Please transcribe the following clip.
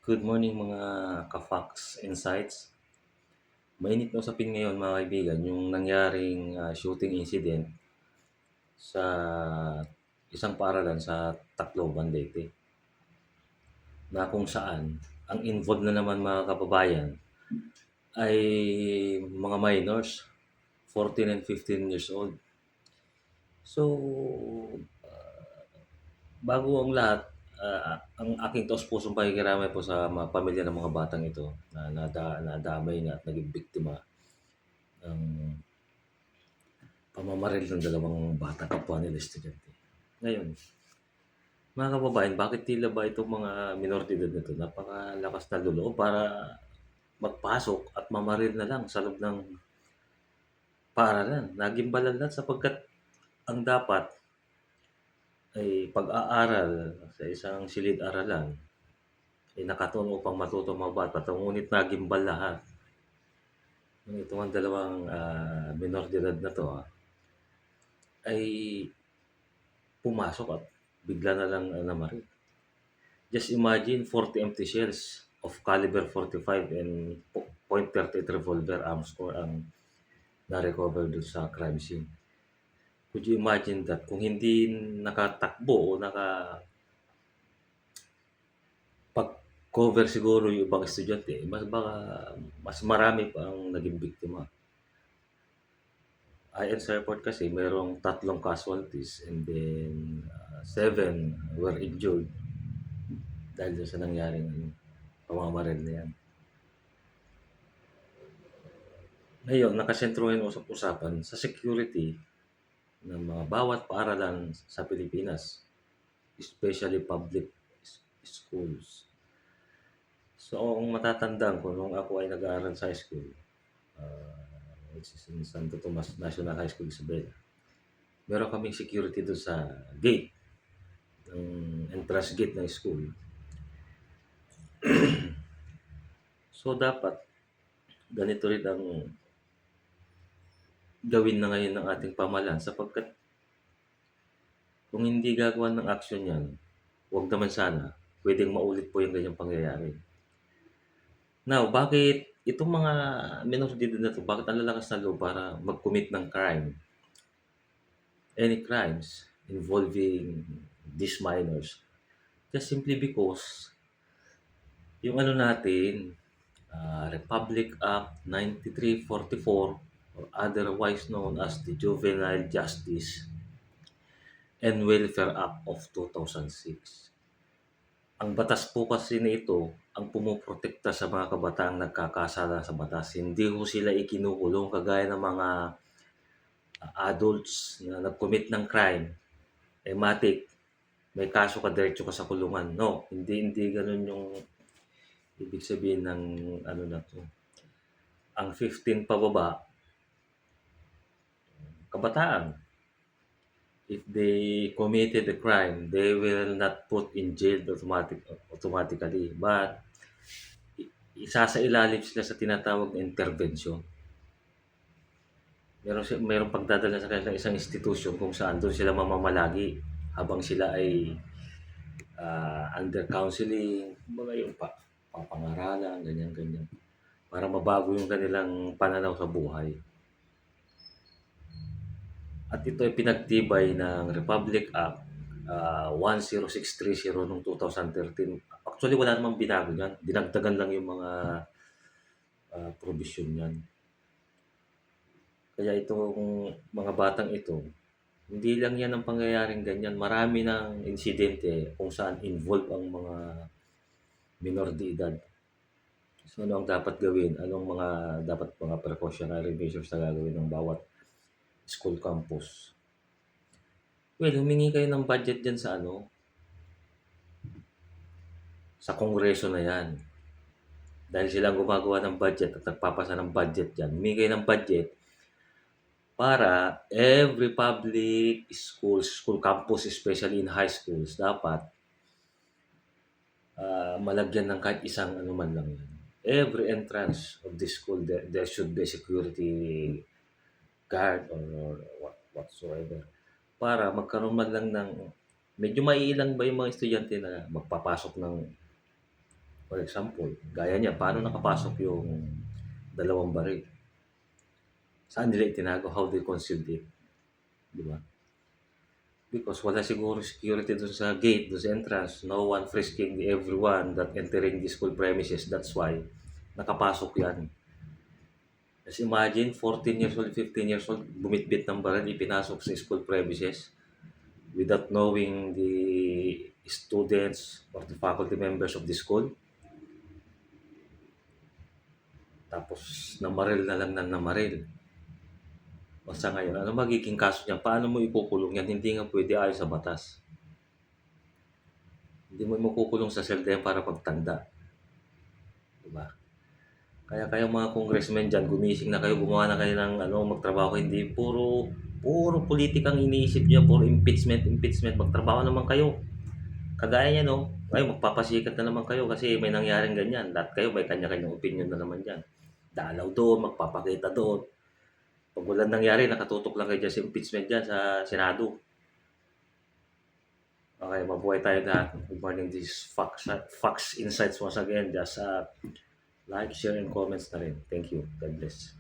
Good morning mga ka-Fox Insights. Mainit na usapin ngayon mga kaibigan yung nangyaring shooting incident sa isang paaralan sa Tacloban, Leyte na kung saan ang involved na naman mga kababayan ay mga minors, 14 and 15 years old. So, bago ang lahat, ang aking taos-pusong pakikiramay po sa mga pamilya ng mga batang ito na nadamay nga at naging biktima ng pamamaril ng dalawang batang kapwa nila estudyante. Ngayon, mga kababayan, bakit tila ba itong mga minor de edad na 'to napakalakas ng loob para magpasok at mamaril na lang sa loob ng paaralan? Nagimbalan lang sapagkat ang dapat ay pag-aaral sa isang silid-aralan ay nakatuon upang matuto ang mga bata, ngunit nagimbal lahat. Itong ang dalawang minor de edad na 'to ay pumasok at bigla na lang namaril. Just imagine 40 empty shells of caliber 45 and .38 revolver arms core ang na-recover doon sa crime scene. Could you imagine that kung hindi nakatakbo o pag-cover siguro yung ibang estudyante, mas marami pa ang naging biktima. Ayon sa report kasi mayroong 3 casualties and then 7 were injured dahil sa nangyaring pamamaril na yan. Ngayon, nakasentro ngayon usap-usapan sa security ng mga bawat paaralan sa Pilipinas, especially public schools. So, kung matatandaan ko nung ako ay nag-aaral sa high school, which is in Santo Tomas National High School, Isabela, meron kaming security doon sa gate, ng entrance gate ng school. So, dapat ganito rin ang gawin na ngayon ng ating pamahalaan sapagkat kung hindi gagawa ng action yan, huwag naman sana, pwedeng maulit po yung ganyang pangyayari. Now, bakit itong mga minor de edad na 'to, bakit ang lalakas ng loob para mag-commit ng crime? Any crimes involving these minors? Just simply because yung ano natin, Republic Act 9344 or otherwise known as the Juvenile Justice and Welfare Act of 2006. Ang batas po kasi na ito ang pumoprotekta sa mga kabataang nagkakasala sa batas. Hindi ho sila ikinukulong kagaya ng mga adults na nag-commit ng crime. Matik, may kaso ka, diretso ka sa kulungan. No, hindi ganun yung ibig sabihin ng ano na to. Ang 15 pababa, kabataan. If they committed a crime, they will not put in jail automatically. But isasailalim sila sa tinatawag na intervention. Merong pagdadala sa kanila isang institusyon kung saan doon sila mamamalagi habang sila ay under counseling, mga yung papangaralan, ganyan-ganyan. Para mabago yung kanilang pananaw sa buhay. At ito ay pinagtibay ng Republic Act 10630 noong 2013. Actually, wala namang binago yan. Dinagdagan lang yung mga provision yan. Kaya itong mga batang ito, hindi lang yan ang pangyayaring ganyan. Marami ng insidente kung saan involved ang mga minor de edad. So, ano ang dapat gawin? Anong mga precautionary measures na gagawin ng bawat school campus? Well, humingi kayo ng budget dyan sa kongreso na yan. Dahil sila ang gumagawa ng budget at nagpapasa ng budget dyan. Humingi kayo ng budget para every public school campus, especially in high schools, dapat malagyan ng kahit isang ano man lang yan. Every entrance of the school, there should be security guard or whatsoever. Para magkaroon man lang ng, medyo maiilang ba yung mga estudyante na magpapasok ng For example, gaya niya, paano nakapasok yung dalawang baril? Saan nila itinago? How they concealed it? Di ba? Because wala siguro security dun sa gate, dun sa entrance. No one frisking everyone that entering the school premises. That's why nakapasok yan. Just imagine, 14 years old, 15 years old, bumitbit ng baril, ipinasok sa school premises without knowing the students or the faculty members of the school. Tapos namaril na lang na namaril. O sa ngayon, ano magiging kaso niya? Paano mo ikukulong yan? Hindi nga pwede ayon sa batas. Hindi mo makukulong sa selda yan para pagtanda. Diba? Kaya kayo mga congressmen dyan, gumising na kayo, gumawa na kayo ng magtrabaho. Hindi puro politikang iniisip niyo, puro impeachment. Magtrabaho naman kayo. Kagaya niya, no? Ngayon, magpapasikat na naman kayo kasi may nangyaring ganyan. Lahat kayo may kanya-kanyang opinion na naman dyan. Dalaw doon, magpapakita doon. Pag walang nangyari, nakatutok lang kayo dyan sa impeachment dyan sa Senado. Okay, mabuhay tayo lahat. Good morning, this is Fox Insights once again. Just like, share, and comments na rin. Thank you. God bless.